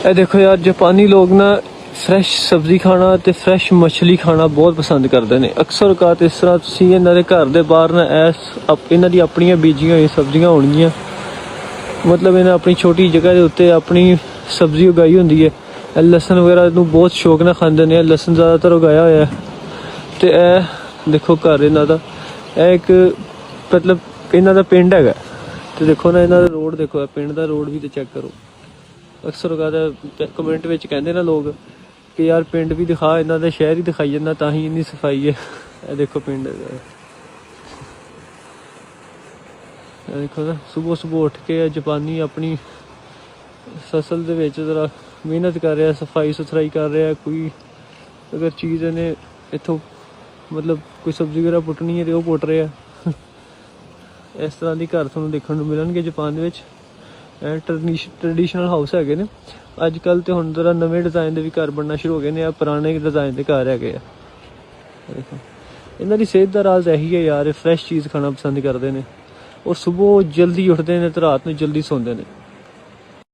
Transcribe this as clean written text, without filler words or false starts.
ਇਹ ਦੇਖੋ ਯਾਰ, ਜਾਪਾਨੀ ਲੋਕ ਨਾ ਫਰੈਸ਼ ਸਬਜ਼ੀ ਖਾਣਾ ਤੇ ਫਰੈਸ਼ ਮੱਛਲੀ ਖਾਣਾ ਬਹੁਤ ਪਸੰਦ ਕਰਦੇ ਨੇ। ਅਕਸਰ ਔਕਾਤ ਇਸ ਤਰ੍ਹਾਂ ਤੁਸੀਂ ਇਹਨਾਂ ਦੇ ਘਰ ਦੇ ਬਾਹਰ ਨਾ ਇਹਨਾਂ ਦੀ ਆਪਣੀਆਂ ਬੀਜੀਆਂ ਹੋਈਆਂ ਸਬਜ਼ੀਆਂ ਹੋਣਗੀਆਂ, ਮਤਲਬ ਇਹਨਾਂ ਆਪਣੀ ਛੋਟੀ ਜਗ੍ਹਾ ਦੇ ਉੱਤੇ ਆਪਣੀ ਸਬਜ਼ੀ ਉਗਾਈ ਹੁੰਦੀ ਹੈ। ਇਹ ਲਸਣ ਵਗੈਰਾ ਨੂੰ ਬਹੁਤ ਸ਼ੌਕ ਨਾਲ ਖਾਂਦੇ ਨੇ, ਲਸਣ ਜ਼ਿਆਦਾਤਰ ਉਗਾਇਆ ਹੋਇਆ। ਤੇ ਇਹ ਦੇਖੋ ਘਰ ਇਹਨਾਂ ਦਾ, ਇਹ ਇੱਕ ਮਤਲਬ ਇਹਨਾਂ ਦਾ ਪਿੰਡ ਹੈਗਾ। ਤੇ ਦੇਖੋ ਨਾ ਇਹਨਾਂ ਦਾ ਰੋਡ ਦੇਖੋ, ਇਹ ਪਿੰਡ ਦਾ ਰੋਡ ਵੀ ਤੇ ਚੈੱਕ ਕਰੋ। ਅਕਸਰ ਔਕਾਤ ਕਮੈਂਟ ਵਿੱਚ ਕਹਿੰਦੇ ਨਾ ਲੋਕ ਕਿ ਯਾਰ ਪਿੰਡ ਵੀ ਦਿਖਾ, ਇਹਨਾਂ ਦਾ ਸ਼ਹਿਰ ਹੀ ਦਿਖਾਈ ਜਾਂਦਾ, ਤਾਂ ਹੀ ਇੰਨੀ ਸਫਾਈ ਹੈ। ਇਹ ਦੇਖੋ ਪਿੰਡ, ਇਹ ਦੇਖੋ ਨਾ ਸੁਬਹ ਸੁਬਹ ਉੱਠ ਕੇ ਜਾਪਾਨੀ ਆਪਣੀ ਫਸਲ ਦੇ ਵਿੱਚ ਜ਼ਰਾ ਮਿਹਨਤ ਕਰ ਰਿਹਾ, ਸਫਾਈ ਸੁਥਰਾਈ ਕਰ ਰਿਹਾ। ਕੋਈ ਅਗਰ ਚੀਜ਼ ਇਹਨੇ ਇੱਥੋਂ ਮਤਲਬ ਕੋਈ ਸਬਜ਼ੀ ਵਗੈਰਾ ਪੁੱਟਣੀ ਹੈ ਤੇ ਉਹ ਪੁੱਟ ਰਿਹਾ। ਇਸ ਤਰ੍ਹਾਂ ਦੀ ਘਰ ਤੁਹਾਨੂੰ ਦੇਖਣ ਨੂੰ ਮਿਲਣਗੇ ਜਾਪਾਨ ਦੇ ਵਿੱਚ। ਟ੍ਰੈਡੀਸ਼ਨਲ ਹਾਊਸ ਹੈਗੇ ਨੇ ਅੱਜ ਕੱਲ੍ਹ। ਤੇ ਹੁਣ ਜ਼ਰਾ ਨਵੇਂ ਡਿਜ਼ਾਈਨ ਦੇ ਵੀ ਘਰ ਬਣਨਾ ਸ਼ੁਰੂ ਹੋ ਗਏ ਨੇ। ਆ ਪੁਰਾਣੇ ਡਿਜ਼ਾਈਨ ਦੇ ਘਰ ਹੈਗੇ ਆ। ਦੇਖੋ ਇਹਨਾਂ ਦੀ ਸਿਹਤ ਦਾ ਰਾਜ਼ ਇਹੀ ਹੈ ਯਾਰ, ਫਰੈਸ਼ ਚੀਜ਼ ਖਾਣਾ ਪਸੰਦ ਕਰਦੇ ਨੇ। ਉਹ ਸੁਬਹ ਜਲਦੀ ਉੱਠਦੇ ਨੇ ਤੇ ਰਾਤ ਨੂੰ ਜਲਦੀ ਸੌਂਦੇ ਨੇ।